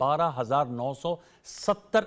12,970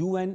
UN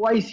OIC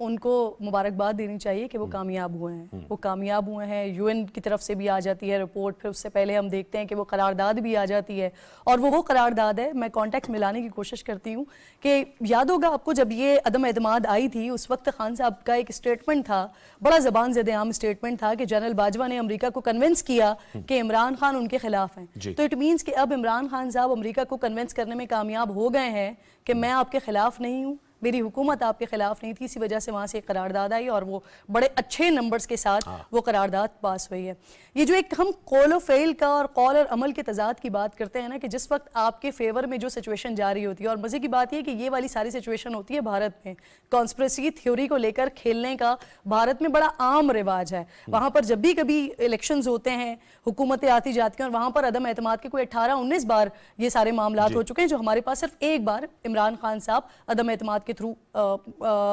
ان کو مبارکباد دینی چاہیے کہ وہ کامیاب ہوئے ہیں. وہ کامیاب ہوئے ہیں. یو این کی طرف سے بھی آ جاتی ہے رپورٹ, پھر اس سے پہلے ہم دیکھتے ہیں کہ وہ قرارداد بھی آ جاتی ہے, اور وہ قرارداد ہے. میں کانٹیکس ملانے کی کوشش کرتی ہوں کہ یاد ہوگا آپ کو جب یہ عدم اعتماد آئی تھی, اس وقت خان صاحب کا ایک اسٹیٹمنٹ تھا, بڑا زبان زد عام اسٹیٹمنٹ تھا کہ جنرل باجوہ نے امریکہ کو کنونس کیا کہ عمران خان ان کے خلاف ہیں. تو اٹ مینس کہ اب عمران خان صاحب امریکہ کو کنونس کرنے میں کامیاب ہو گئے ہیں کہ میں آپ کے خلاف نہیں ہوں, میری حکومت آپ کے خلاف نہیں تھی. اسی وجہ سے وہاں سے ایک قرارداد آئی اور وہ بڑے اچھے نمبرز کے ساتھ وہ قرارداد پاس ہوئی ہے. یہ جو ایک ہم قول و فعل کا اور قول اور عمل کے تضاد کی بات کرتے ہیں نا, کہ جس وقت آپ کے فیور میں جو سچویشن جا رہی ہوتی ہے, اور مزے کی بات یہ کہ یہ والی ساری سچویشن ہوتی ہے بھارت میں, کانسپریسی تھیوری کو لے کر کھیلنے کا بھارت میں بڑا عام رواج ہے. وہاں پر جب بھی کبھی الیکشنز ہوتے ہیں, حکومتیں آتی جاتی ہیں, اور وہاں پر عدم اعتماد کے کوئی 18-19 بار یہ سارے معاملات ہو چکے ہیں, جو ہمارے پاس صرف ایک بار عمران خان صاحب عدم اعتماد کے تھرو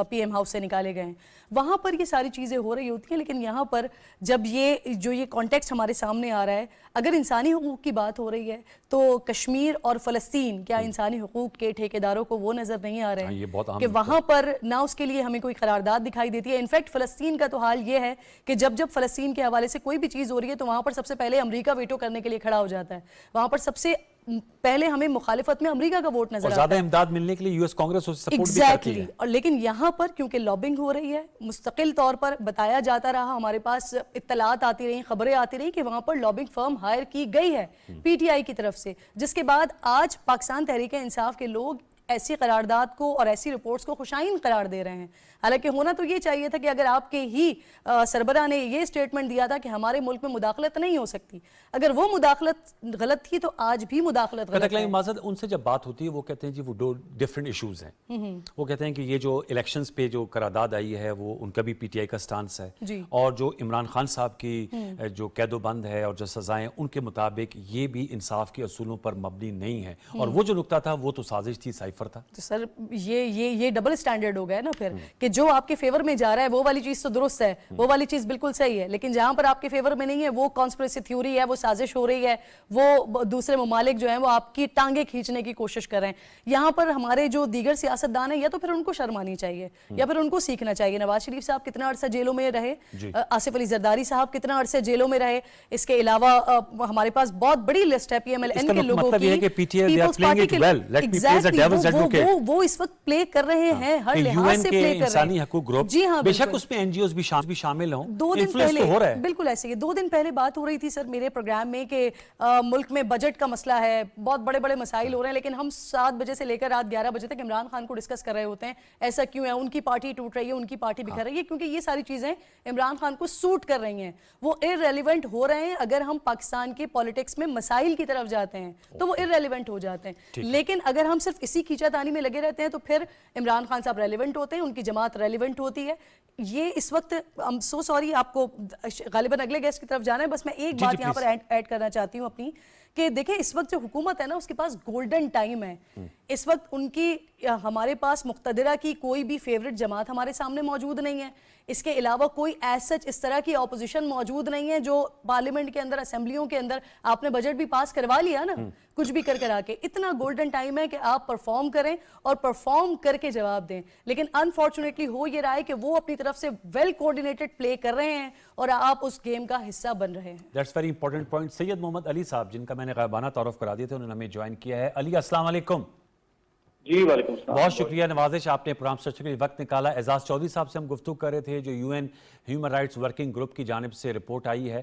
پی ایم ہاؤس سے نکالے گئے ہیں. وہاں پر یہ ساری چیزیں ہو رہی ہوتی ہیں. لیکن یہاں پر جب یہ کانٹیکسٹ ہمارے سامنے آ رہا ہے, اگر انسانی حقوق کی بات ہو رہی ہے تو کشمیر اور فلسطین, کیا انسانی حقوق کے ٹھیکیداروں کو وہ نظر نہیں آ رہے ہیں کہ وہاں پر نہ اس کے لیے ہمیں کوئی قرارداد دکھائی دیتی ہے. انفیکٹ فلسطین کا تو حال یہ ہے کہ جب فلسطین کے حوالے سے کوئی بھی چیز ہو رہی ہے تو وہاں پر سب سے پہلے امریکہ ویٹو کرنے کے لیے کھڑا ہو جاتا ہے. وہاں پر سب سے پہلے ہمیں مخالفت میں امریکہ کا ووٹ نظر آتا ہے. اور زیادہ امداد ملنے کے لیے یو ایس کانگریس اسے سپورٹ بھی کرتی ہے. اور لیکن یہاں پر کیونکہ لابنگ ہو رہی ہے, مستقل طور پر بتایا جاتا رہا, ہمارے پاس اطلاعات آتی رہی, خبریں آتی رہی کہ وہاں پر لابنگ فرم ہائر کی گئی ہے پی ٹی آئی کی طرف سے, جس کے بعد آج پاکستان تحریک انصاف کے لوگ ایسی قرارداد کو اور ایسی رپورٹس کو خوشائن قرار دے رہے ہیں. حالانکہ ہونا تو یہ چاہیے تھا کہ اگر آپ کے ہی سربراہ نے یہ اسٹیٹمنٹ دیا تھا کہ ہمارے ملک میں مداخلت نہیں ہو سکتی, اگر وہ مداخلت غلط تھی تو آج بھی مداخلت غلط ہے. معذرت, ان سے جب بات ہوتی ہے وہ کہتے ہیں جی وہ دو ڈیفرنٹ ایشوز ہیں. وہ کہتے ہیں کہ یہ جو الیکشنز پہ جو قرارداد آئی ہے وہ ان کا بھی پی ٹی آئی کا سٹانس ہے, اور جو عمران خان صاحب کی جو قید و بند ہے اور جو سزائیں, ان کے مطابق یہ بھی انصاف کے اصولوں پر مبنی نہیں ہے, اور وہ جو نقطہ تھا وہ تو سازش تھی, سائفر تھا. تو سر یہ ڈبل سٹینڈرڈ ہو گیا نا پھر, کہ جو آپ کے فیور میں جا رہا ہے وہ والی چیز تو درست ہے, وہ والی چیز بالکل صحیح ہے, لیکن جہاں پر آپ کے فیور میں نہیں ہے وہ کانسپریسی تھیوری ہے, وہ سازش ہو رہی ہے, وہ دوسرے ممالک جو ہیں وہ آپ کی ٹانگیں کھینچنے کی کوشش کر رہے ہیں. یہاں پر ہمارے جو دیگر سیاستدان ہیں یا تو پھر ان کو شرم آنی چاہیے یا پھر ان کو سیکھنا چاہیے. نواز شریف صاحب کتنا عرصہ جیلوں میں رہے, آصف علی زرداری صاحب کتنا عرصے جیلوں میں رہے, اس کے علاوہ ہمارے پاس بہت بڑی لسٹ ہے پی ایم ایل این کے لوگوں کی, وہ اس وقت پلے کر رہے ہیں, ہر لحاظ سے پلے کر رہے ہیں. جی ہاں, بے شک اس میں این جی اوز بھی شامل ہوں, انفلوئنس تو ہو رہا ہے. بالکل ایسے ہی 2 دن پہلے بات ہو رہی تھی سر میرے پروگرام میں کہ ملک میں بجٹ کا مسئلہ ہے, بہت بڑے بڑے مسائل ہو رہے ہیں, لیکن ہم 7 بجے سے لے کر رات 11 بجے تک عمران خان کو ڈسکس کر رہے ہوتے ہیں. ایسا کیوں ہے؟ ان کی پارٹی ٹوٹ رہی ہے, ان کی پارٹی بکھر رہی ہے, کیونکہ یہ ساری چیزیں عمران خان کو سوٹ کر رہی ہیں, وہ ارریلیونٹ ہو رہے ہیں. اگر ہم پاکستان کے پالیٹکس میں مسائل کی طرف جاتے ہیں تو وہ ارریلیونٹ ہو جاتے ہیں, لیکن اگر ہم صرف اسی کھینچا تانی میں لگے رہتے ہیں تو پھر عمران خان صاحب ریلیونٹ ہوتے ہیں, ان کی جماعت ریلیونٹ ہوتی ہے. یہ اس وقت I'm so sorry, آپ کو غالباً اگلے گیسٹ کی طرف جانا ہے, بس میں ایک بات یہاں پر ایڈ کرنا چاہتی ہوں اپنی, کہ دیکھیں اس وقت جو حکومت ہے نا اس کے پاس گولڈن ٹائم ہے. اس وقت ان کی, ہمارے پاس مقتدرہ کی کوئی بھی فیوریٹ جماعت ہمارے سامنے موجود نہیں ہے. اس کے علاوہ کوئی ایز سچ اس طرح کی اپوزیشن موجود نہیں ہے جو پارلیمنٹ کے اندر, اسمبلیوں کے اندر, آپ نے بجٹ بھی پاس کروا لیا نا کچھ بھی کر آ کے. اتنا گولڈن ٹائم ہے کہ آپ پرفارم کریں اور پرفارم کر کے جواب دیں. لیکن انفارچونیٹلی ہو یہ رہا ہے کہ وہ اپنی طرف سے ویل کوارڈینیٹڈ پلے کر رہے ہیں اور آپ اس گیم کا حصہ بن رہے ہیں. That's very important point. Syed Mohammad Ali Sahab, جن کا میں نے غائبانہ تعارف کرا دیا تھا, انہوں نے ہمیں جوائن کیا ہے. علی السلام علیکم. جی وعلیکم السلام. بہت شکریہ نوازش, آپ نے پروگرام سرچ کے لیے وقت نکالا. اعزاز چودھری صاحب سے ہم گفتگو کر رہے تھے, جو UN human rights working group کی جانب سے رپورٹ آئی ہے,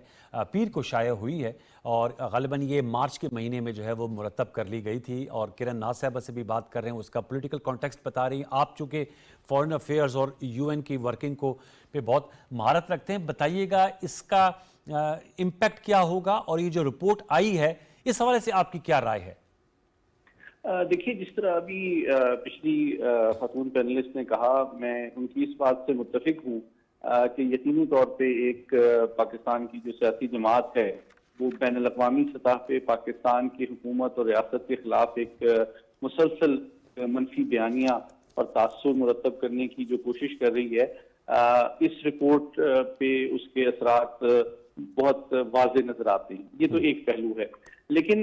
پیر کو شائع ہوئی ہے, اور غالباً یہ مارچ کے مہینے میں جو ہے وہ مرتب کر لی گئی تھی. اور کرن ناز صاحبہ سے بھی بات کر رہے ہیں, اس کا پولیٹیکل کانٹیکسٹ بتا رہی ہیں. آپ چونکہ فارن افیئرز اور یو این کی ورکنگ کو پہ بہت مہارت رکھتے ہیں, بتائیے گا اس کا امپیکٹ کیا ہوگا, اور یہ جو رپورٹ آئی ہے اس حوالے سے آپ کی کیا رائے ہے؟ دیکھیے, جس طرح ابھی پچھلی خاتون پینلسٹ نے کہا, میں ان کی اس بات سے متفق ہوں کہ یقینی طور پہ ایک پاکستان کی جو سیاسی جماعت ہے وہ بین الاقوامی سطح پہ پاکستان کی حکومت اور ریاست کے خلاف ایک مسلسل منفی بیانیہ اور تاثر مرتب کرنے کی جو کوشش کر رہی ہے, اس رپورٹ پہ اس کے اثرات بہت واضح نظر آتے ہیں. یہ تو ایک پہلو ہے, لیکن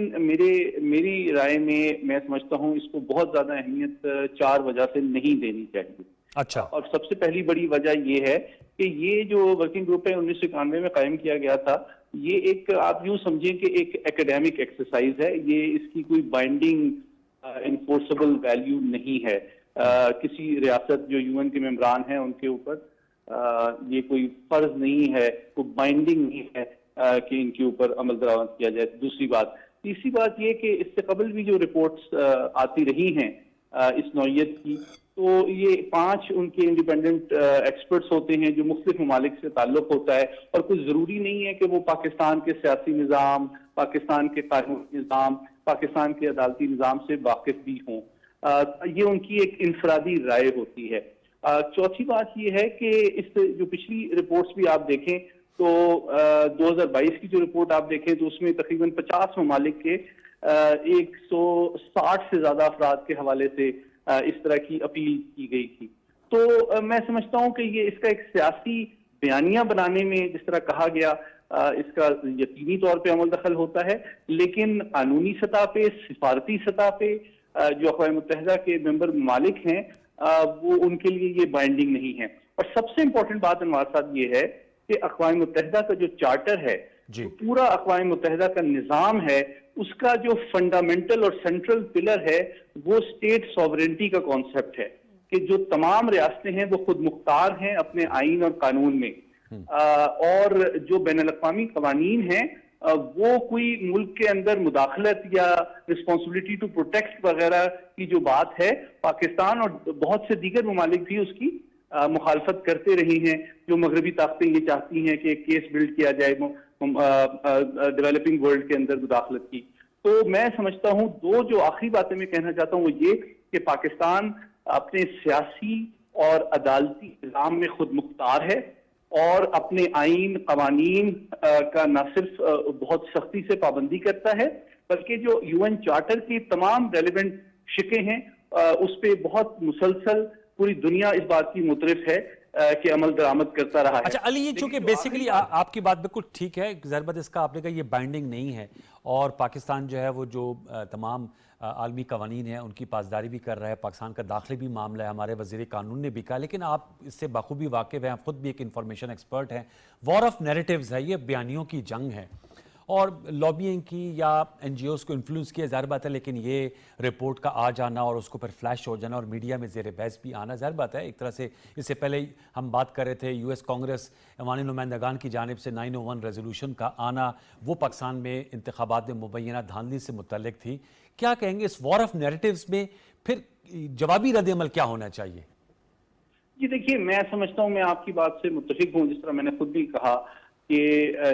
میری رائے میں سمجھتا ہوں اس کو بہت زیادہ اہمیت 4 وجہ سے نہیں دینی چاہیے. اچھا. اور سب سے پہلی بڑی وجہ یہ ہے کہ یہ جو ورکنگ گروپ ہے 1991 میں قائم کیا گیا تھا، یہ ایک آپ یوں سمجھیں کہ ایک ایکیڈیمک ایکسرسائز ہے، یہ اس کی کوئی بائنڈنگ انفورسبل ویلیو نہیں ہے کسی ریاست جو UN کے ممبران ہیں ان کے اوپر، یہ کوئی فرض نہیں ہے، کوئی بائنڈنگ نہیں ہے کہ ان کے اوپر عمل درآمد کیا جائے. دوسری بات، تیسری بات یہ کہ اس سے قبل بھی جو رپورٹس آتی رہی ہیں اس نوعیت کی، تو یہ 5 ان کے انڈیپینڈنٹ ایکسپرٹس ہوتے ہیں جو مختلف ممالک سے تعلق ہوتا ہے، اور کوئی ضروری نہیں ہے کہ وہ پاکستان کے سیاسی نظام، پاکستان کے قانونی نظام، پاکستان کے عدالتی نظام سے واقف بھی ہوں. یہ ان کی ایک انفرادی رائے ہوتی ہے. چوتھی بات یہ ہے کہ اس جو پچھلی رپورٹس بھی آپ دیکھیں تو 2022 کی جو رپورٹ آپ دیکھیں تو اس میں تقریباً 50 ممالک کے 160 سے زیادہ افراد کے حوالے سے اس طرح کی اپیل کی گئی تھی. تو میں سمجھتا ہوں کہ یہ اس کا ایک سیاسی بیانیہ بنانے میں جس طرح کہا گیا اس کا یقینی طور پہ عمل دخل ہوتا ہے، لیکن قانونی سطح پہ، سفارتی سطح پہ جو اقوام متحدہ کے ممبر ممالک ہیں وہ ان کے لیے یہ بائنڈنگ نہیں ہے. اور سب سے امپورٹنٹ بات انوار صاحب یہ ہے کہ اقوام متحدہ کا جو چارٹر ہے، جی. پورا اقوام متحدہ کا نظام ہے، اس کا جو فنڈامنٹل اور سینٹرل پلر ہے وہ اسٹیٹ سوورنٹی کا کانسیپٹ ہے کہ جو تمام ریاستیں ہیں وہ خود مختار ہیں اپنے آئین اور قانون میں، اور جو بین الاقوامی قوانین ہیں وہ کوئی ملک کے اندر مداخلت یا رسپانسبلٹی ٹو پروٹیکٹ وغیرہ کی جو بات ہے، پاکستان اور بہت سے دیگر ممالک بھی اس کی مخالفت کرتے رہی ہیں. جو مغربی طاقتیں یہ چاہتی ہیں کہ ایک کیس بلڈ کیا جائے ڈیولپنگ ورلڈ کے اندر مداخلت کی. تو میں سمجھتا ہوں دو جو آخری باتیں میں کہنا چاہتا ہوں وہ یہ کہ پاکستان اپنے سیاسی اور عدالتی نظام میں خود مختار ہے، اور اپنے آئین قوانین کا نہ صرف بہت سختی سے پابندی کرتا ہے بلکہ جو UN چارٹر کی تمام ریلیونٹ شقیں ہیں اس پہ بہت مسلسل پوری دنیا اس بات کی مترف ہے کہ عمل درآمد کرتا رہا ہے. اچھا علی، یہ چونکہ بیسیکلی آپ کی بات بالکل ٹھیک ہے، ضربت اس کا آپ نے کہا یہ بائنڈنگ نہیں ہے، اور پاکستان جو ہے وہ جو تمام عالمی قوانین ہیں ان کی پاسداری بھی کر رہا ہے، پاکستان کا داخلی بھی معاملہ ہے، ہمارے وزیر قانون نے بھی کہا، لیکن آپ اس سے بخوبی واقف ہیں، آپ خود بھی ایک انفارمیشن ایکسپرٹ ہیں. وار آف نیریٹیوز ہے، یہ بیانیوں کی جنگ ہے، اور لابینگ کی یا NGOs کو انفلوئنس کیا ظاہر بات ہے، لیکن یہ رپورٹ کا آ جانا اور اس کو پھر فلیش ہو جانا اور میڈیا میں زیر بحث بھی آنا ظاہر بات ہے. ایک طرح سے اس سے پہلے ہم بات کر رہے تھے US کانگریس ایوانی نمائندگان کی جانب سے 901 ریزولوشن کا آنا، وہ پاکستان میں انتخابات میں مبینہ دھاندلی سے متعلق تھی. کیا کہیں گے اس وار آف نیریٹیوز میں پھر جوابی رد عمل کیا ہونا چاہیے؟ جی دیکھیے، میں سمجھتا ہوں، میں آپ کی بات سے متفق ہوں، جس طرح میں نے خود بھی کہا کہ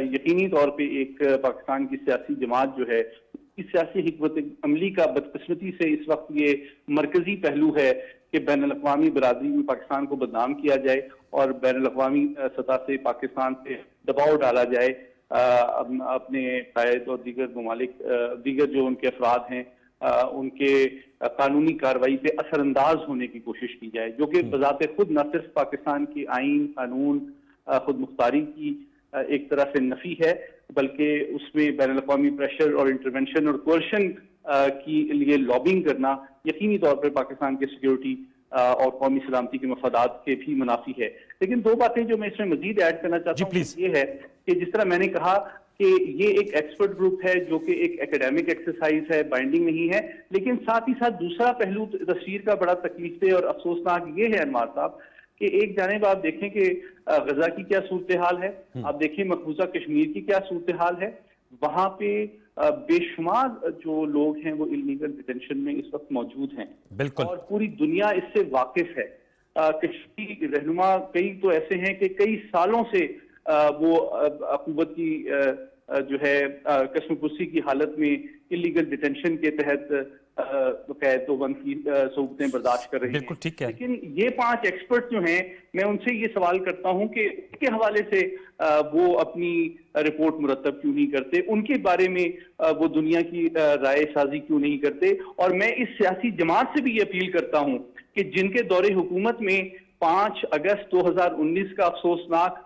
یقینی طور پہ ایک پاکستان کی سیاسی جماعت جو ہے اس سیاسی حکمت عملی کا بدقسمتی سے اس وقت یہ مرکزی پہلو ہے کہ بین الاقوامی برادری میں پاکستان کو بدنام کیا جائے اور بین الاقوامی سطح سے پاکستان پہ دباؤ ڈالا جائے، اپنے قائد اور دیگر ممالک، دیگر جو ان کے افراد ہیں ان کے قانونی کارروائی پہ اثر انداز ہونے کی کوشش کی جائے، جو کہ بذات خود نہ صرف پاکستان کی آئین قانون خود مختاری کی ایک طرح سے نفی ہے بلکہ اس میں بین الاقوامی پریشر اور انٹرونشن اور کوئرشن کی لیے لابنگ کرنا یقینی طور پر پاکستان کے سیکیورٹی اور قومی سلامتی کے مفادات کے بھی منافی ہے. لیکن دو باتیں جو میں اس میں مزید ایڈ کرنا چاہتا ہوں یہ ہے کہ جس طرح میں نے کہا کہ یہ ایک ایکسپرٹ گروپ ہے جو کہ ایک ایکیڈیمک ایکسرسائز ہے، بائنڈنگ نہیں ہے، لیکن ساتھ ہی ساتھ دوسرا پہلو تصویر کا بڑا تکلیف دہ اور افسوسناک یہ ہے انوار صاحب کہ ایک جانب آپ دیکھیں کہ غزہ کی کیا صورتحال ہے، آپ دیکھیں مقبوضہ کشمیر کی کیا صورتحال ہے، وہاں پہ بے شمار جو لوگ ہیں وہ انلیگل ڈیٹینشن میں اس وقت موجود ہیں اور پوری دنیا اس سے واقف ہے. کشمیری رہنما کئی تو ایسے ہیں کہ کئی سالوں سے وہ حکومت کی جو ہے قسم پرسی کی حالت میں انلیگل ڈیٹینشن کے تحت قید و بند کی صورتیں برداشت کر رہے ہیں. لیکن یہ 5 ایکسپرٹ جو ہیں میں ان سے یہ سوال کرتا ہوں کہ اس کے حوالے سے وہ اپنی رپورٹ مرتب کیوں نہیں کرتے، ان کے بارے میں وہ دنیا کی رائے سازی کیوں نہیں کرتے. اور میں اس سیاسی جماعت سے بھی یہ اپیل کرتا ہوں کہ جن کے دور حکومت میں 5 اگست 2019 کا افسوسناک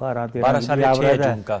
12-13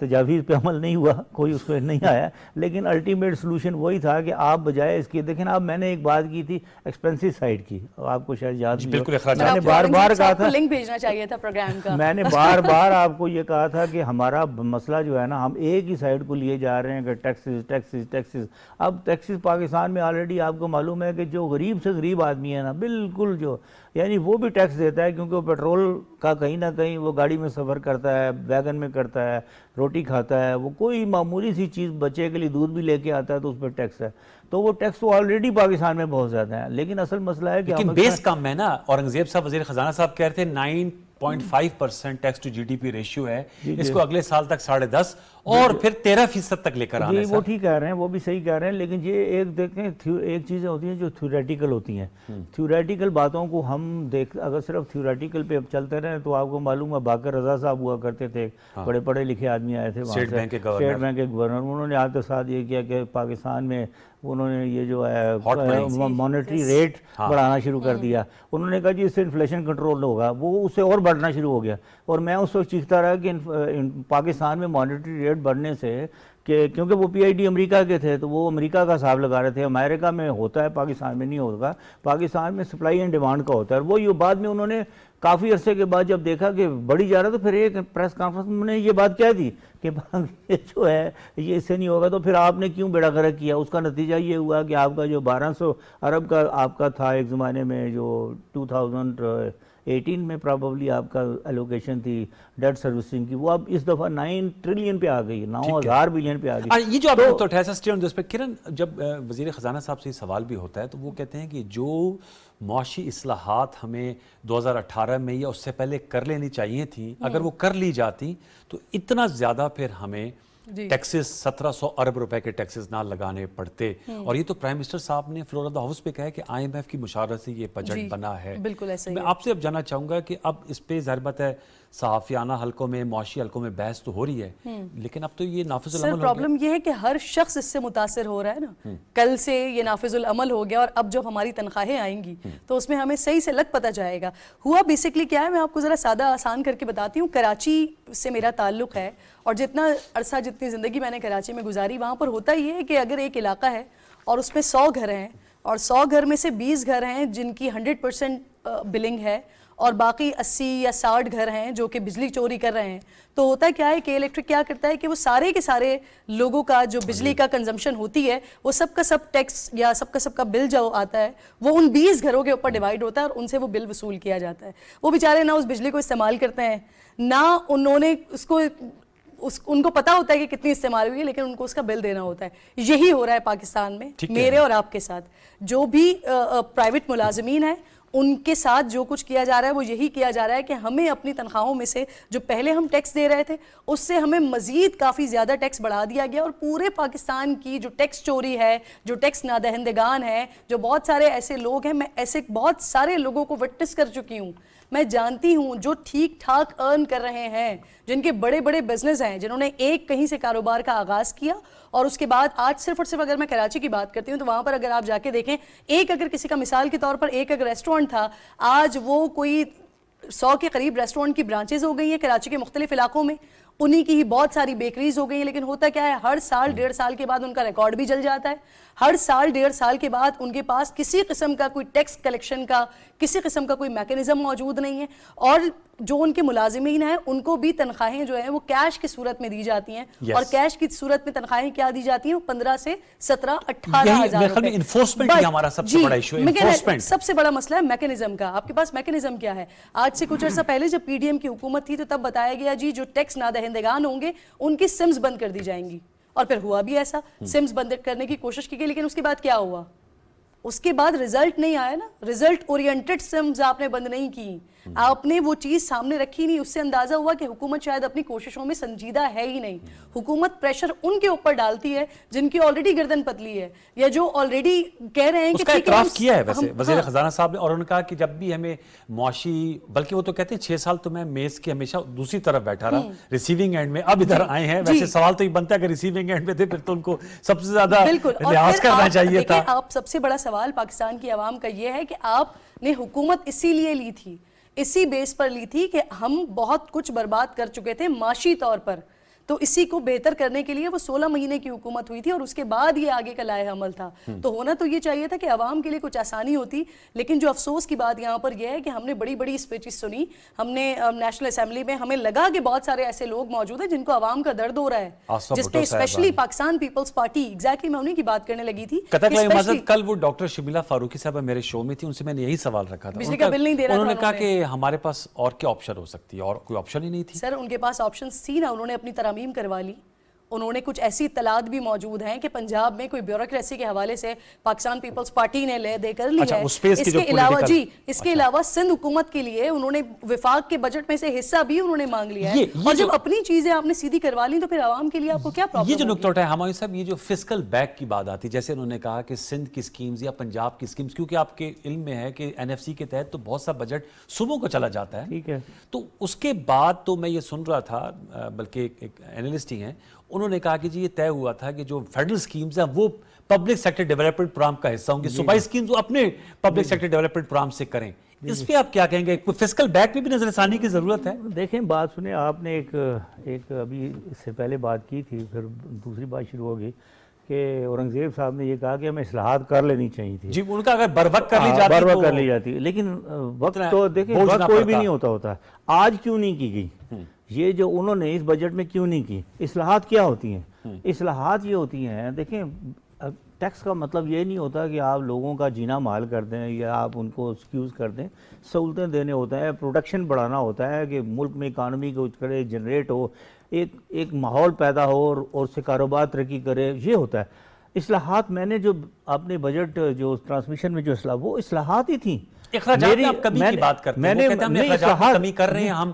تجاویز پہ عمل نہیں ہوا, کوئی اس پہ نہیں آیا, لیکن الٹیمیٹ سلوشن وہی تھا کہ آپ بجائے اس کی, دیکھیں اب میں نے ایک بات کی تھی ایکسپینسو سائڈ کی, آپ کو شاید یاد نہیں ہو, میں نے بار بار کہا تھا, لنک بھیجنا چاہیے تھا پروگرام کا, میں نے بار بار آپ کو یہ کہا تھا کہ ہمارا مسئلہ جو ہے نا, ہم ایک ہی سائڈ کو لیے جا رہے ہیں کہ ٹیکسز ٹیکسز ٹیکسز. اب ٹیکسز پاکستان میں آلریڈی آپ کو معلوم ہے کہ جو غریب سے غریب آدمی ہے نا, بالکل جو یعنی وہ بھی ٹیکس دیتا ہے, کیونکہ وہ پیٹرول کا کہیں نہ کہیں وہ گاڑی میں سفر کرتا ہے, ویگن میں کرتا ہے, روٹی کھاتا ہے, وہ کوئی معمولی سی چیز بچے کے لیے دودھ بھی لے کے آتا ہے تو اس پہ ٹیکس ہے. تو وہ ٹیکس تو آلریڈی پاکستان میں بہت زیادہ ہے, لیکن اصل مسئلہ ہے کہ لیکن بیس کم ہے نا. اورنگزیب صاحب وزیر خزانہ صاحب کہہ رہے تھے 9.5% tax to GDP ratio ہے, اس کو اگلے سال تک 10.5 اور پھر 13% تک لے کر آنا ہے. وہ ٹھیک کہہ رہے ہیں, وہ بھی صحیح کہہ رہے ہیں, لیکن یہ ایک دیکھیں ایک چیزیں ہوتی ہیں جو تھیوریٹیکل ہوتی ہیں. تھیوریٹیکل باتوں کو ہم اگر صرف تھیوریٹیکل پہ چلتے رہیں تو آپ کو معلوم ہے باقر رضا صاحب ہوا کرتے تھے, بڑے پڑھے لکھے آدمی آئے تھے وہاں سے, اسٹیٹ بینک کے گورنر, انہوں نے آج ساتھ یہ کیا کہ پاکستان میں انہوں نے یہ جو ہے مانیٹری ریٹ بڑھانا شروع کر دیا. انہوں نے کہا جی اس سے انفلیشن کنٹرول ہوگا, وہ اس سے اور بڑھنا شروع ہو گیا. اور میں اس وقت چیختا رہا کہ پاکستان میں مانیٹری ریٹ بڑھنے سے, کہ کیونکہ وہ پی آئی ڈی امریکہ کے تھے تو وہ امریکہ کا حساب لگا رہے تھے, امریکہ میں ہوتا ہے پاکستان میں نہیں ہوگا, پاکستان میں سپلائی اینڈ ڈیمانڈ کا ہوتا ہے. وہ یہ بعد میں انہوں نے کافی عرصے کے بعد جب دیکھا کہ بڑھی جا رہا, تو پھر ایک پریس کانفرنس میں نے یہ بات کہہ دی کہ جو ہے یہ اس سے نہیں ہوگا. تو پھر آپ نے کیوں بیڑا غرق کیا؟ اس کا نتیجہ یہ ہوا کہ آپ کا جو 1200 ارب کا آپ کا تھا ایک زمانے میں, جو 2018 میں پرابیبلی آپ کا ایلوکیشن تھی ڈیٹ سروسنگ کی, وہ اب اس دفعہ 9 ٹریلین پہ آ گئی, 9000 بلین پہ آ گئی. یہ جو آپ نے اٹھایا سا اسٹے آن دس پہ, کرن جب وزیر خزانہ صاحب سے یہ سوال بھی ہوتا ہے تو وہ کہتے ہیں کہ جو معاشی اصلاحات ہمیں 2018 میں یا اس سے پہلے کر لینی چاہیے تھیں, اگر وہ کر لی جاتی تو اتنا زیادہ پھر ہمیں ٹیکسز 1700 ارب روپے کے ٹیکسز نہ لگانے پڑتے. اور یہ تو پرائم منسٹر صاحب نے فلور آف دا ہاؤس پہ کہا ہے کہ آئی ایم ایف کی مشاورت سے یہ بجٹ بنا ہے. بالکل ایسا ہی. میں آپ سے اب جاننا چاہوں گا کہ اب اس پہ ظاہر بات ہے صحافیانہ حلقوں میں, معاشی حلقوں میں بحث تو ہو رہی ہے, لیکن اب تو یہ نافذ العمل ہو گیا. پرابلم یہ ہے کہ ہر شخص اس سے متاثر ہو رہا ہے نا. کل سے یہ نافذ العمل ہو گیا, اور اب جب ہماری تنخواہیں آئیں گی تو اس میں ہمیں صحیح سے لگ پتہ جائے گا. ہوا بیسکلی کیا ہے, میں آپ کو ذرا سادہ آسان کر کے بتاتی ہوں. کراچی سے میرا تعلق ہے, اور جتنا عرصہ جتنی زندگی میں نے کراچی میں گزاری, وہاں پر ہوتا یہ ہے کہ اگر ایک علاقہ ہے اور اس میں 100 گھر ہیں, اور 100 گھر میں سے 20 گھر ہیں جن کی 100% بلنگ ہے, اور باقی 80 یا 60 گھر ہیں جو کہ بجلی چوری کر رہے ہیں, تو ہوتا کیا ہے کہ الیکٹرک کیا کرتا ہے کہ وہ سارے کے سارے لوگوں کا جو بجلی کا کنزمپشن ہوتی ہے وہ سب کا سب ٹیکس یا سب کا بل جو آتا ہے وہ ان 20 گھروں کے اوپر ڈیوائیڈ ہوتا ہے, اور ان سے وہ بل وصول کیا جاتا ہے. وہ بیچارے نہ اس بجلی کو استعمال کرتے ہیں, نہ انہوں نے اس کو ان کو پتا ہوتا ہے کہ کتنی استعمال ہوئی ہے, لیکن ان کو اس کا بل دینا ہوتا ہے. یہی ہو رہا ہے پاکستان میں میرے اور آپ کے ساتھ. جو بھی پرائیویٹ ملازمین ہیں ان کے ساتھ جو کچھ کیا جا رہا ہے وہ یہی کیا جا رہا ہے کہ ہمیں اپنی تنخواہوں میں سے جو پہلے ہم ٹیکس دے رہے تھے اس سے ہمیں مزید کافی زیادہ ٹیکس بڑھا دیا گیا, اور پورے پاکستان کی جو ٹیکس چوری ہے, جو ٹیکس نادہندگان ہیں, جو بہت سارے ایسے لوگ ہیں, میں ایسے بہت سارے لوگوں کو وٹنس کر چکی ہوں, میں جانتی ہوں, جو ٹھیک ٹھاک ارن کر رہے ہیں, جن کے بڑے بڑے بزنس ہیں, جنہوں نے ایک کہیں سے کاروبار کا آغاز کیا, اور اس کے بعد آج صرف اور صرف اگر میں کراچی کی بات کرتی ہوں تو وہاں پر اگر آپ جا کے دیکھیں, ایک اگر کسی کا مثال کے طور پر ایک اگر ریسٹورنٹ تھا, آج وہ کوئی 100 کے قریب ریسٹورنٹ کی برانچز ہو گئی ہیں کراچی کے مختلف علاقوں میں, انہی کی ہی بہت ساری بیکریز ہو گئی ہیں. لیکن ہوتا کیا ہے, ہر سال 1.5 سال کے بعد ان کا ریکارڈ بھی جل جاتا ہے, ہر سال 1.5 سال کے بعد ان کے پاس کسی قسم کا کوئی ٹیکس کلیکشن کا کسی قسم کا کوئی میکینزم موجود نہیں ہے, اور جو ان کے ملازمین ہیں ان کو بھی تنخواہیں جو ہیں وہ کیش کی صورت میں دی جاتی ہیں, اور کیش کی صورت میں تنخواہیں کیا دی جاتی ہیں, 15 سے 17-18 ہزار روپے. انفورسمنٹ ہی ہمارا سب سے بڑا ایشو ہے, انفورسمنٹ سب سے بڑا مسئلہ ہے میکینزم کا. آپ کے پاس میکینزم کیا ہے؟ آج سے کچھ عرصہ پہلے جب پی ڈی ایم کی حکومت تھی تو تب بتایا گیا جی جو ٹیکس نادہندگان ہوں گے ان کی سمز بند کر دی جائیں گی, اور پھر ہوا بھی ایسا, سمز بند کرنے کی کوشش کی گئی, لیکن اس کے بعد کیا ہوا؟ اس کے بعد رزلٹ نہیں آیا نا. رزلٹ اورینٹڈ سمز آپ نے بند نہیں کی, آپ نے وہ چیز سامنے رکھی نہیں. اس سے اندازہ ہوا کہ حکومت شاید اپنی کوششوں میں سنجیدہ ہے ہی نہیں. حکومت پریشر ان کے اوپر ڈالتی ہے جن کی آلریڈی گردن پتلی ہے, یا جو آلریڈی کہہ رہے ہیں کہ اس کا اعتراف کیا ہے ویسے وزیر خزانہ صاحب نے, اور انہوں نے کہا کہ جب بھی ہمیں معاشی, بلکہ وہ تو کہتے ہیں 6 سال تو میں میز کے ہمیشہ دوسری طرف بیٹھا رہا, ریسیونگ اینڈ میں, اب ادھر آئے ہیں. ویسے سوال تو یہ بنتا ہے کہ ریسیونگ اینڈ میں تھے پھر تو ان کو سب سے زیادہ لحاظ کرنا چاہیے تھا. آپ سب سے بڑا سوال پاکستان کی عوام کا یہ ہے کہ آپ نے حکومت اسی لیے لی تھی, اسی بیس پر لی تھی کہ ہم بہت کچھ برباد کر چکے تھے معاشی طور پر. تو اسی کو بہتر کرنے کے لیے وہ 16 مہینے کی حکومت ہوئی تھی اور اس کے بعد یہ آگے کا لائحہ عمل تھا. تو ہونا تو یہ چاہیے تھا کہ عوام کے لیے کچھ آسانی ہوتی, لیکن جو افسوس کی بات یہاں پر یہ ہے کہ ہم نے بڑی بڑی اسپیچز سنی, ہم نے نیشنل اسمبلی میں ہمیں لگا کہ بہت سارے ایسے لوگ موجود ہیں جن کو عوام کا درد ہو رہا ہے, جس پہ اسپیشلی پاکستان پیپلز پارٹی, ایگزیکٹلی میں انہیں کی بات کرنے لگی تھی. کل وہ ڈاکٹر شبیلہ فاروقی صاحبہ میرے شو میں تھی, ان سے میں نے یہی سوال رکھا تھا, بجلی کا بل نہیں دے رہا تھا, انہوں نے کہا کہ ہمارے پاس اور کیا آپشن ہو سکتی ہے, اور کوئی آپشن ہی نہیں تھی. سر ان کے پاس آپشنز تھی نا, انہوں نے اپنی ترامیم کروا لی. انہوں نے کچھ ایسی اطلاعات بھی موجود ہیں کہ پنجاب میں کوئی بیوروکریسی کے حوالے سے پاکستان پیپلز پارٹی نے لے دے کر لی ہے. اس کے علاوہ اس کے علاوہ سندھ حکومت کے لیے انہوں نے وفاق کے بجٹ میں سے حصہ بھی انہوں نے مانگ لیا ہے, اور جب اپنی چیزیں آپ نے سیدھی کروا لی تو پھر عوام کے لیے آپ کو کیا پرابلم؟ یہ جو نقطہ اٹھایا ہمایوں صاحب, یہ جو فسکل بیک کی بات آتی, جیسے انہوں نے کہا کہ سندھ کی سکیمز یا پنجاب کی سکیمز, کیونکہ آپ کے علم میں ہے کہ این ایف سی کے تحت تو بہت سا بجٹ صوبوں کو چلا جاتا ہے. ٹھیک ہے, تو اس کے بعد تو میں یہ سن رہا تھا, بلکہ ایک اینالسٹ ہی ہیں, انہوں نے کہا کہ جی یہ طے ہوا تھا کہ جو فیڈرل سکیمز ہیں وہ پبلک سیکٹر ڈیولپمنٹ پروگرام کا حصہ ہوں گی, صوبائی سکیمز وہ اپنے پبلک سیکٹر ڈیولپمنٹ پروگرام سے کریں. اس پہ آپ کیا کہیں گے؟ کوئی فسکل بیک پہ بھی نظر ثانی کی ضرورت ہے؟ دیکھیں بات سنیں, آپ نے ایک ابھی اس سے پہلے بات کی تھی, پھر دوسری بات شروع ہو گئی کہ اورنگزیب صاحب نے یہ کہا کہ ہمیں اصلاحات کر لینی چاہیے تھی. جی ان کا اگر بر وقت کر لی جاتی, بر وقت کر لی جاتی, لیکن وقت تو دیکھیں وقت کوئی بھی نہیں ہوتا. آج کیوں نہیں کی گئی یہ جو انہوں نے اس بجٹ میں کیوں نہیں کی؟ اصلاحات کیا ہوتی ہیں؟ اصلاحات یہ ہوتی ہیں, دیکھیں ٹیکس کا مطلب یہ نہیں ہوتا کہ آپ لوگوں کا جینا مال کر دیں یا آپ ان کو ایکسکیوز کر دیں. سہولتیں دینے ہوتا ہے, پروڈکشن بڑھانا ہوتا ہے کہ ملک میں اکانومی کو کرے, جنریٹ ہو, ایک ماحول پیدا ہو اور اس سے کاروبار ترقی کرے, یہ ہوتا ہے. اصلاحات میں نے جو اپنے بجٹ جو ٹرانسمیشن میں جو وہ اصلاحات ہی تھیں. اخراجات میں آپ کمی کی بات کرتے ہیں, وہ کہتے ہیں ہم اخراجات میں کمی کر رہے ہیں, ہم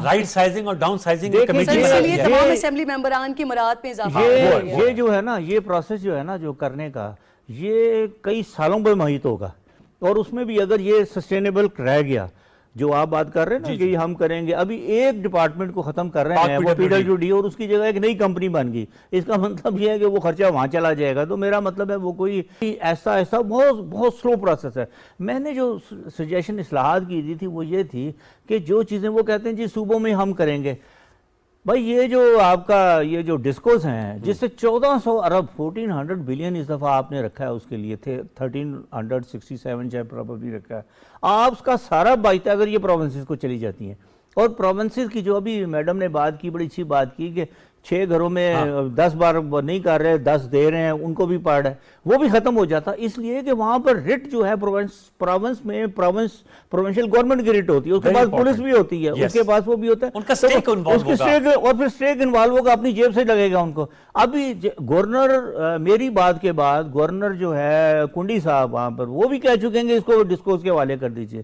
رائٹ سائزنگ اور ڈاؤن سائزنگ کی کمیٹی اس لیے تمام اسمبلی ممبران کی مراعات میں اضافہ یہ جو ہے نا, یہ پروسیس جو ہے نا جو کرنے کا, یہ کئی سالوں پہ محیط ہوگا, اور اس میں بھی اگر یہ سسٹینیبل رہ گیا جو آپ بات کر رہے ہیں نا کہ ہم کریں گے, ابھی ایک ڈپارٹمنٹ کو ختم کر رہے ہیں وہ پی ڈبلیو ڈی, اور اس کی جگہ ایک نئی کمپنی بن گئی. اس کا مطلب یہ ہے کہ وہ خرچہ وہاں چلا جائے گا. تو میرا مطلب ہے وہ کوئی ایسا بہت سلو پروسیس ہے. میں نے جو سجیشن اصلاحات کی دی تھی وہ یہ تھی کہ جو چیزیں وہ کہتے ہیں جی صوبوں میں ہم کریں گے, بھائی یہ جو آپ کا یہ جو ڈسکوز ہیں جس سے 1400 ارب 1400 بلین اس دفعہ آپ نے رکھا ہے, اس کے لیے تھے 1367 چاہے پراپرلی رکھا ہے, آپ اس کا سارا بائتا اگر یہ پروونسز کو چلی جاتی ہیں, اور پروونسز کی جو ابھی میڈم نے بات کی, بڑی اچھی بات کی کہ 6 گھروں میں 10 بار نہیں کر رہے, 10 دے رہے ہیں, ان کو بھی پاڑ ہے, وہ بھی ختم ہو جاتا. اس لیے کہ وہاں پر ریٹ جو ہے پروونس میں پروونشل گورنمنٹ کی ریٹ ہوتی ہے, اس کے پاس پولیس بھی ہوتی ہے, اس کے پاس وہ بھی ہوتا ہے, ان کا سٹیک انوالو ہوگا, اور پھر سٹیک انوالو ہوگا, اپنی جیب سے لگے گا ان کو. ابھی گورنر میری بات کے بعد گورنر جو ہے کنڈی صاحب وہاں پر وہ بھی کہہ چکیں گے اس کو ڈسکوز کے حوالے کر دیجئے,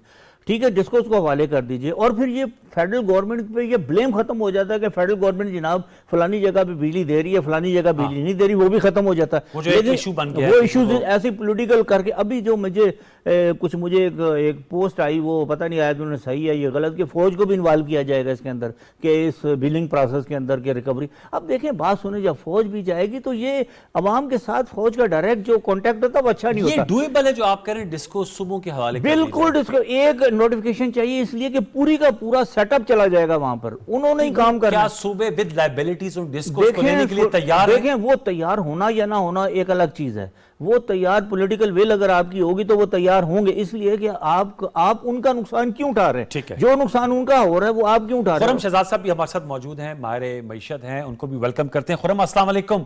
ٹھیک ہے, ڈسکوز کو حوالے کر دیجئے. اور پھر یہ فیڈرل گورنمنٹ پہ یہ بلیم ختم ہو جاتا ہے کہ فیڈرل گورنمنٹ جناب فلانی جگہ پہ بجلی دے رہی ہے, فلانی جگہ بجلی نہیں دے رہی, وہ بھی ختم ہو جاتا ہے. وہ ایشوز ایسے پولیٹیکل کر کے, ابھی جو مجھے ایک پوسٹ آئی, وہ پتہ نہیں آیا انہوں نے صحیح ہے یہ غلط, کہ فوج کو بھی انوالو کیا جائے گا اس کے اندر, کہ اس بلنگ پروسیس کے اندر کے ریکوری. اب دیکھیں بات سنیں, جب فوج بھی جائے گی تو یہ عوام کے ساتھ فوج کا ڈائریکٹ جو کانٹیکٹ ہوتا ہے وہ اچھا نہیں ہوتا. یہ ڈویبل ہے جو آپ کہہ رہے ہیں ڈسکوز صوبوں کے حوالے, بالکل ایک نوٹیفیکیشن چاہیے, اس لیے کہ پوری کا پورا سیٹ اپ چلا جائے گا وہاں پر, انہوں نے ہی کام کرنا. کیا صوبے ود لائبلٹیز اور ڈسکوز کو لینے کے لیے تیار ہیں؟ دیکھیں وہ تیار ہونا یا نہ ہونا ایک الگ چیز ہے, وہ تیار پولیٹیکل ویل اگر آپ کی ہوگی تو وہ تیار ہوں گے, اس لیے کہ آپ ان کا نقصان کیوں اٹھا رہے ہیں, جو نقصان ان کا ہو رہا ہے وہ آپ کیوں اٹھا رہے ہیں. خرم شہزاد صاحب بھی ہمارے ساتھ موجود ہیں, ماہر معیشت ہیں, ان کو بھی ویلکم کرتے ہیں. خرم السلام علیکم.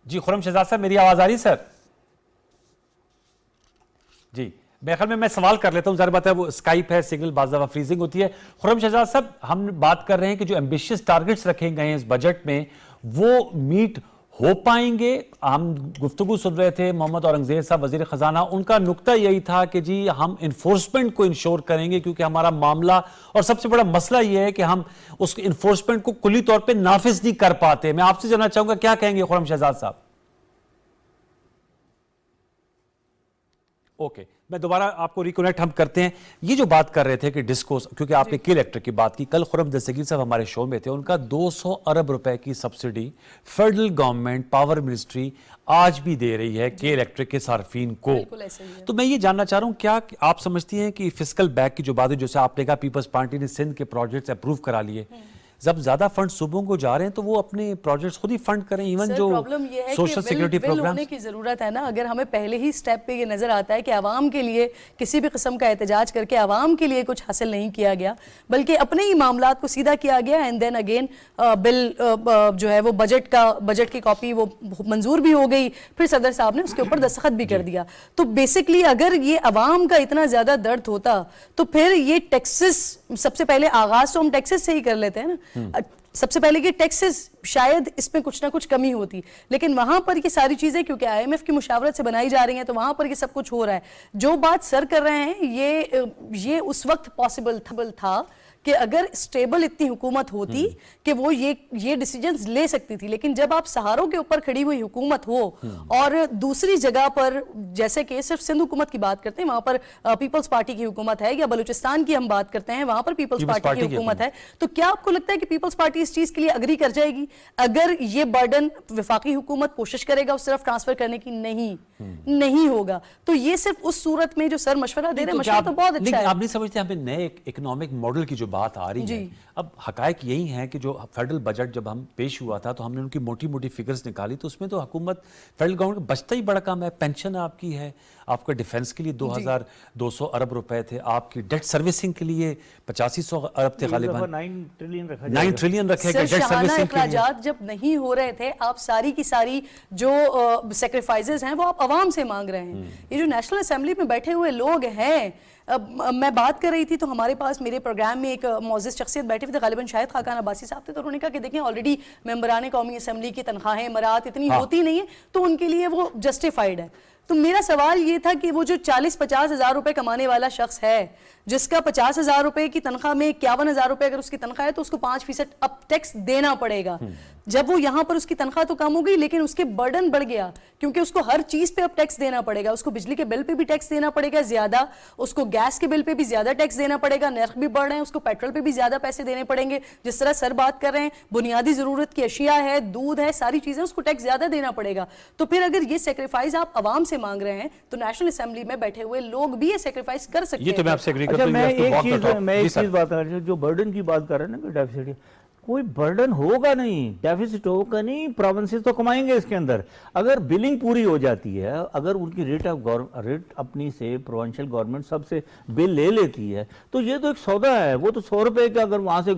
جی خرم شہزاد صاحب میری آواز آ رہی سر؟ جی میرے خیال میں سوال کر لیتا ہوں, ظاہر بات ہے وہ اسکائپ ہے, سگنل بعض دفعہ فریزنگ ہوتی ہے. خرم شہزاد صاحب ہم بات کر رہے ہیں کہ جو ایمبیشیس ٹارگٹس رکھے گئے ہیں اس بجٹ میں وہ میٹ ہو پائیں گے. ہم گفتگو سن رہے تھے محمد اورنگزیب صاحب وزیر خزانہ, ان کا نقطہ یہی تھا کہ جی ہم انفورسمنٹ کو انشور کریں گے, کیونکہ ہمارا معاملہ اور سب سے بڑا مسئلہ یہ ہے کہ ہم اس انفورسمنٹ کو کلی طور پہ نافذ نہیں کر پاتے. میں آپ سے جاننا چاہوں گا کیا کہیں گے خرم شہزاد صاحب؟ اوکے میں دوبارہ آپ کو ریکنیکٹ ہم کرتے ہیں. یہ جو بات کر رہے تھے کہ ڈسکوز، کیونکہ آپ نے کی الیکٹرک کی بات کی، کل خرم دستگیر صاحب ہمارے شو میں تھے، ان کا 200 ارب روپے کی subsidy federal government power ministry آج بھی دے رہی ہے کی الیکٹرک کے صارفین کو. تو میں یہ جاننا چاہ رہا ہوں، کیا آپ سمجھتی ہیں کہ فسکل بیک کی جو بات ہے، جیسے آپ نے کہا پیپلز پارٹی نے سندھ کے پروجیکٹس اپروو کرا لیے، جب زیادہ فنڈ صوبوں کو جا رہے ہیں تو وہ اپنے پروجیکٹس خود ہی فنڈ کریں، ایون جو سوشل سیکورٹی پروگرامز ہونے کی ضرورت ہے نا. اگر ہمیں پہلے ہی سٹیپ پہ یہ نظر آتا ہے کہ عوام کے لیے کسی بھی قسم کا احتجاج کر کے عوام کے لیے کچھ حاصل نہیں کیا گیا، بلکہ اپنے ہی معاملات کو سیدھا کیا گیا، اینڈ دین اگین بل جو ہے وہ بجٹ کی کاپی وہ منظور بھی ہو گئی، پھر صدر صاحب نے اس کے اوپر دستخط بھی کر دیا. تو بیسکلی اگر یہ عوام کا اتنا زیادہ درد ہوتا تو پھر یہ ٹیکسز، سب سے پہلے آغاز تو ہم ٹیکسز سے ہی کر لیتے ہیں نا. سب سے پہلے کہ ٹیکسز شاید اس میں کچھ نہ کچھ کمی ہوتی، لیکن وہاں پر یہ ساری چیزیں کیونکہ آئی ایم ایف کی مشاورت سے بنائی جا رہی ہیں تو وہاں پر یہ سب کچھ ہو رہا ہے. جو بات سر کر رہے ہیں یہ اس وقت پاسبل تھا کہ اگر اسٹیبل اتنی حکومت ہوتی کہ وہ یہ ڈیسیجنز لے سکتی تھی، لیکن جب آپ سہاروں کے اوپر کھڑی ہوئی حکومت ہو اور دوسری جگہ پر جیسے کہ صرف سندھ حکومت کی بات کرتے ہیں، وہاں پر پیپلز پارٹی کی حکومت ہے، یا بلوچستان کی ہم بات کرتے ہیں وہاں پر پیپلز پارٹی کی حکومت ہے، تو کیا آپ کو لگتا ہے کہ پیپلز پارٹی اس چیز کے لیے اگری کر جائے گی اگر یہ برڈن وفاقی حکومت کوشش کرے گا اس طرف ٹرانسفر کرنے کی؟ نہیں ہوگا. تو یہ صرف اس صورت میں جو سر مشورہ دے رہے ہیں، مشورہ تو بہت اچھا ہے. آپ نہیں سمجھتے ہمیں نئے اکنامک ماڈل کی جو بات آ رہی ہے، اب حقائق یہی ہیں کہ جو فیڈرل بجٹ جب ہم پیش ہوا تھا تو ہم نے ان کی موٹی موٹی فگرز نکالی، تو اس میں تو حکومت فیڈرل گورنمنٹ بچتا ہی بڑا کم ہے. پینشن آپ کی ہے، آپ کا ڈیفنس کے لیے 2200 ارب روپے تھے، آپ کی ڈیٹ سروسنگ کے لیے 8500 ارب تھے، غالباً 9 ٹریلین رکھے گئے ڈیٹ سروسنگ کے لیے. اخراجات جب نہیں ہو رہے تھے، آپ ساری کی ساری جو سیکریفائزز ہیں وہ آپ عوام سے مانگ رہے ہیں. یہ جو نیشنل اسمبلی میں بیٹھے ہوئے لوگ ہیں، میں بات کر رہی تھی تو ہمارے پاس میرے پروگرام میں ایک معزز شخصیت بیٹھے ہوئے تھے، غالباً شاید خاقان عباسی صاحب تھے، تو انہوں نے کہا کہ دیکھیں آلریڈی ممبران قومی اسمبلی کی تنخواہیں مرات اتنی ہوتی نہیں ہیں تو ان کے لیے وہ جسٹیفائیڈ ہے. تو میرا سوال یہ تھا کہ وہ جو 40-50 ہزار روپے کمانے والا شخص ہے، جس کا 50 ہزار روپے کی تنخواہ میں 51 ہزار روپے اگر اس کی تنخواہ ہے تو اس کو 5% اب ٹیکس دینا پڑے گا. جب وہ یہاں پر اس کی تنخواہ تو کم ہو گئی لیکن اس کے برڈن بڑھ گیا، کیونکہ اس کو ہر چیز پہ اب ٹیکس دینا پڑے گا. اس کو بجلی کے بل پہ بھی ٹیکس دینا پڑے گا زیادہ، اس کو گیس کے بل پہ بھی زیادہ ٹیکس دینا پڑے گا، نرخ بھی بڑھ رہے ہیں، اس کو پیٹرول پہ بھی زیادہ پیسے دینے پڑیں گے. جس طرح سر بات کر رہے ہیں بنیادی ضرورت کی اشیاء ہے، دودھ ہے، ساری چیزیں، اس کو ٹیکس زیادہ دینا پڑے گا. تو پھر اگر یہ سیکریفائز آپ عوام سے مانگ رہے ہیں تو نیشنل اسمبلی میں بیٹھے ہوئے لوگ بھی یہ سیکریفائز کر سکتے ہیں. یہ تو میں آپ سے ایگری کرتا ہوں. میں ایک چیز بات کر رہا ہوں، جو برڈن کی بات کر رہے ہیں نا کہ ڈیفیسٹ، کوئی برڈن ہوگا نہیں، ڈیفیسٹ ہوگا نہیں، پروونسز تو کمائیں گے اس کے اندر. اگر بلنگ پوری ہو جاتی ہے، اگر ان کی ریٹ اپنی سے پروونشل گورنمنٹ سب سے بل لے لیتی ہے تو یہ تو ایک سودا ہے. وہ تو 100 روپے کا اگر وہاں سے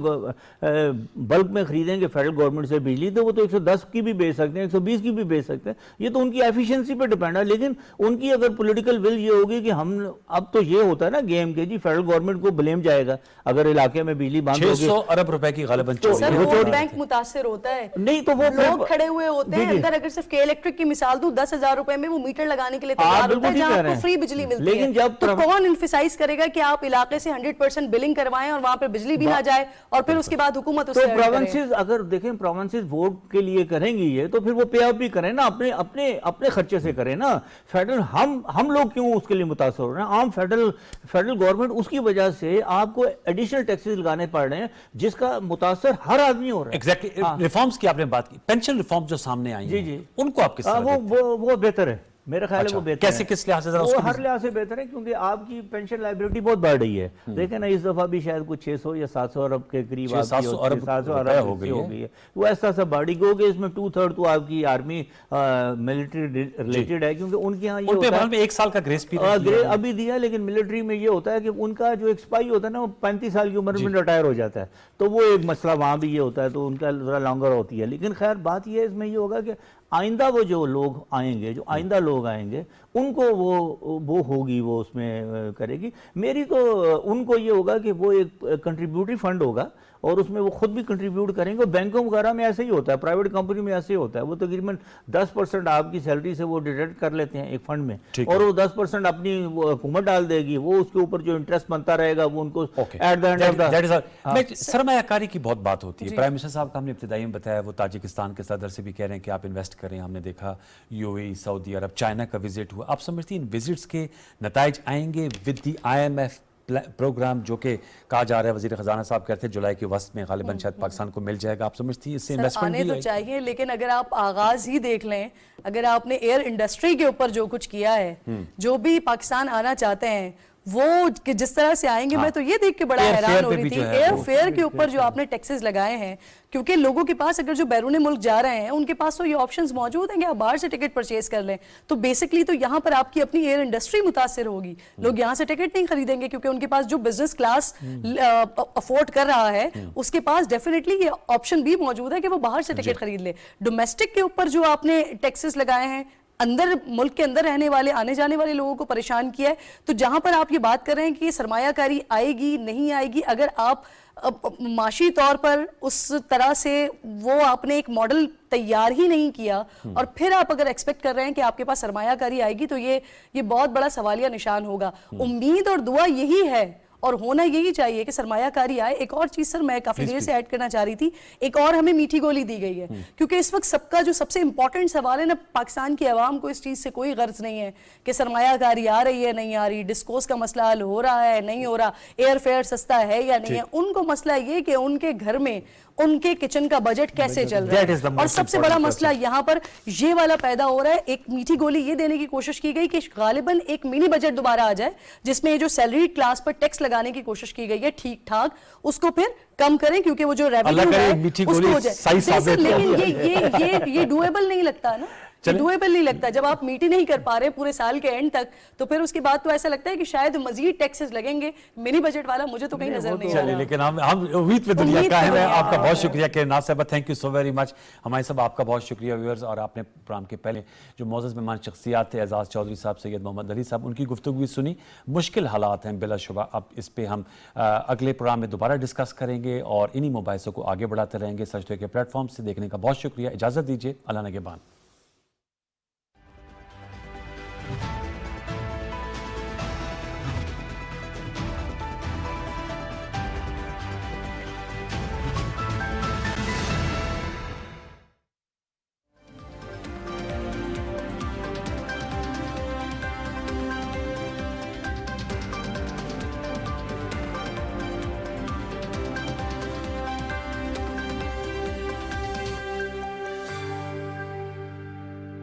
بلک میں خریدیں گے فیڈرل گورنمنٹ سے بجلی تو وہ تو 110 کی بھی بیچ سکتے ہیں، 120 کی بھی بیچ سکتے ہیں. یہ تو ان کی ایفیشنسی پہ ڈیپینڈ ہے. لیکن ان کی اگر پولیٹیکل ول یہ ہوگی کہ ہم اب تو یہ ہوتا ہے نا گیم کے جی فیڈرل گورنمنٹ کو بلیم جائے گا اگر علاقے میں بجلی بند ہوگی. 600 ارب روپے کی غالباً سر ووٹ بینک متاثر ہوتا ہے. نہیں تو وہ لوگ کھڑے ہوئے ہوتے ہیں اندر. اگر صرف کے الیکٹرک کی مثال دوں 10,000 روپے میں وہ میٹر لگانے کے لیے تیار ہوتا ہے جہاں آپ کو فری بجلی ملتی ہے. تو کون انفسائز کرے گا کہ آپ علاقے سے 100% بلنگ کروائیں اور وہاں پہ بجلی بھی نہ جائے اور پھر اس کے بعد حکومت اس سے پروونسز اگر دیکھیں پروونسز ووٹ کے لیے کریں گی یہ تو پھر وہ پے اپ بھی کریں نا، اپنے خرچے سے کریں نا. فیڈرل ہم لوگ کیوں اس کے لیے متاثر ہو رہے ہیں؟ عام فیڈرل گورنمنٹ اس کی وجہ سے آپ کو ایڈیشنل ٹیکسز لگانے پڑ رہے ہیں جس کا متاثر ہر آدمی ہو رہا ہے. ایگزیکٹلی. ریفارمز کی آپ نے بات کی، پینشن ریفارمز جو سامنے آئی ہیں ان کو آپ کس طرح دیکھتے ہیں؟ وہ بہتر ہے میرا خیال ہے. وہ بہتر کیسے کس لحاظ سے؟ وہ ہر لحاظ سے بہتر ہے کیونکہ آپ کی پینشن لائبلٹی بہت بڑھ رہی ہے. دیکھیں نا اس دفعہ بھی شاید کچھ 600 یا 700 ارب کے قریب 700 ارب ہو گئی ہے. وہ ایسا سا بڑھی گو کہ اس میں 2/3 تو آپ کی آرمی ملٹری ریلیٹڈ ہے کیونکہ ان کے ہاں یہ ہوتا ہے 1 سال کا گریس پیریڈ ابھی دیا. لیکن ملٹری میں یہ ہوتا ہے کہ ان کا جو ایکسپائی ہوتا ہے نا وہ 35 سال کی عمر میں ریٹائر ہو جاتا ہے تو وہ ایک مسئلہ وہاں بھی یہ ہوتا ہے تو ان کا ذرا لانگر ہوتی ہے. لیکن خیر بات یہ ہے اس میں یہ ہوگا کہ آئندہ وہ جو لوگ آئیں گے ان کو وہ ہوگی وہ اس میں کرے گی. میری تو ان کو یہ ہوگا کہ وہ ایک کنٹریبیوٹری فنڈ ہوگا اور اس میں وہ خود بھی کنٹریبیوٹ کریں گے. بینکوں وغیرہ میں ایسے ہی ہوتا ہے, پرائیویٹ کمپنی میں ایسے ہی ہوتا ہے, وہ تقریباً 10% آپ کی سیلری سے وہ ڈیڈکٹ کر لیتے ہیں ایک فنڈ میں, اور وہ 10% اپنی حکومت ڈال دے گی, وہ اس کے اوپر جو انٹرسٹ بنتا رہے گا وہ ان کو ایٹ دا اینڈ. سرمایہ کاری کی بہت بات ہوتی ہے. پرائم منسٹر صاحب کا ہم نے ابتدائی میں بتایا, وہ تاجکستان کے صدر سے بھی کہہ رہے ہیں کہ آپ انویسٹ کریں. ہم نے دیکھا UAE, سعودی عرب, چائنا کا وزٹ ہوا. آپ سمجھتی ہیں ان وزٹس کے نتائج آئیں گے ود دی IMF پروگرام جو کہ کہا جا رہا ہے, وزیر خزانہ صاحب کہتے ہیں جولائی کے وسط میں غالباً شاید پاکستان کو مل جائے گا. آپ سمجھتی ہیں اس سے انویسٹمنٹ آنے تو چاہیے, لیکن اگر آپ آغاز ہی دیکھ لیں, اگر آپ نے ایئر انڈسٹری کے اوپر جو کچھ کیا ہے, جو بھی پاکستان آنا چاہتے ہیں وہ جس طرح سے آئیں گے, میں تو یہ دیکھ کے بڑا حیران ہو رہی تھی ایئر فیئر کے اوپر جو آپ نے ٹیکسز لگائے ہیں, کیونکہ لوگوں کے پاس اگر جو بیرون ملک جا رہے ہیں ان کے پاس تو یہ آپشنز موجود ہیں کہ آپ باہر سے ٹکٹ پرچیز کر لیں. تو بیسکلی تو یہاں پر آپ کی اپنی ایئر انڈسٹری متاثر ہوگی. لوگ یہاں سے ٹکٹ نہیں خریدیں گے کیونکہ ان کے پاس جو بزنس کلاس افورڈ کر رہا ہے اس کے پاس ڈیفینیٹلی یہ آپشن بھی موجود ہے کہ وہ باہر سے ٹکٹ خرید لے. ڈومیسٹک کے اوپر جو آپ نے ٹیکسز لگائے ہیں, اندر ملک کے اندر رہنے والے آنے جانے والے لوگوں کو پریشان کیا ہے. تو جہاں پر آپ یہ بات کر رہے ہیں کہ سرمایہ کاری آئے گی نہیں آئے گی, اگر آپ معاشی طور پر اس طرح سے وہ آپ نے ایک ماڈل تیار ہی نہیں کیا اور پھر آپ اگر ایکسپیکٹ کر رہے ہیں کہ آپ کے پاس سرمایہ کاری آئے گی, تو یہ بہت بڑا سوالیہ نشان ہوگا. امید اور دعا یہی ہے اور ہونا یہی چاہیے کہ سرمایہ کاری آئے. ایک اور چیز سر میں کافی دیر سے ایڈ کرنا چاہ رہی تھی, ایک اور ہمیں میٹھی گولی دی گئی ہے, کیونکہ اس وقت سب کا جو سب سے امپورٹنٹ سوال ہے نا, پاکستان کی عوام کو اس چیز سے کوئی غرض نہیں ہے کہ سرمایہ کاری آ رہی ہے نہیں آ رہی, ڈسکوز کا مسئلہ حل ہو رہا ہے نہیں ہو رہا, ایئر فیئر سستا ہے یا نہیں ہے. ان کو مسئلہ یہ کہ ان کے گھر میں ان کے کچن کا بجٹ کیسے چل رہا ہے, اور سب سے بڑا مسئلہ یہاں پر یہ والا پیدا ہو رہا ہے. ایک میٹھی گولی یہ دینے کی کوشش کی گئی کہ غالباً ایک منی بجٹ دوبارہ آ جائے جس میں جو سیلری کلاس پر ٹیکس لگانے کی کوشش کی گئی ہے ٹھیک ٹھاک, اس کو پھر کم کریں کیونکہ وہ جو ریونیو ہے اس کو ہو جائے. لیکن یہ ڈویبل نہیں لگتا نا, ڈویبل نہیں لگتا. جب آپ میٹ ہی نہیں کر پا رہے پورے سال کے اینڈ تک, تو پھر اس کے بعد تو ایسا لگتا ہے کہ شاید مزید ٹیکسز لگیں گے. منی بجٹ والا مجھے تو کہیں نظر نہیں آ رہا. لیکن ہم امید پہ دنیا کا ہے. آپ کا بہت شکریہ کہ ناز صاحبہ, thank you so very much. ہمارے صاحب آپ کا بہت شکریہ. ویورز, اور آپ نے پروگرام کے پہلے جو معزز مہمان شخصیات تھے, اعزاز چودھری صاحب, سید محمد علی صاحب, ان کی گفتگو بھی سنی. مشکل حالات ہیں بلا شبہ. اب اس پہ ہم اگلے پروگرام میں دوبارہ ڈسکس کریں گے اور انہی مباحثوں کو آگے بڑھاتے رہیں گے. سجدے کے پلیٹ فارم سے دیکھنے کا بہت شکریہ. اجازت دیجیے. اللہ نگہبان.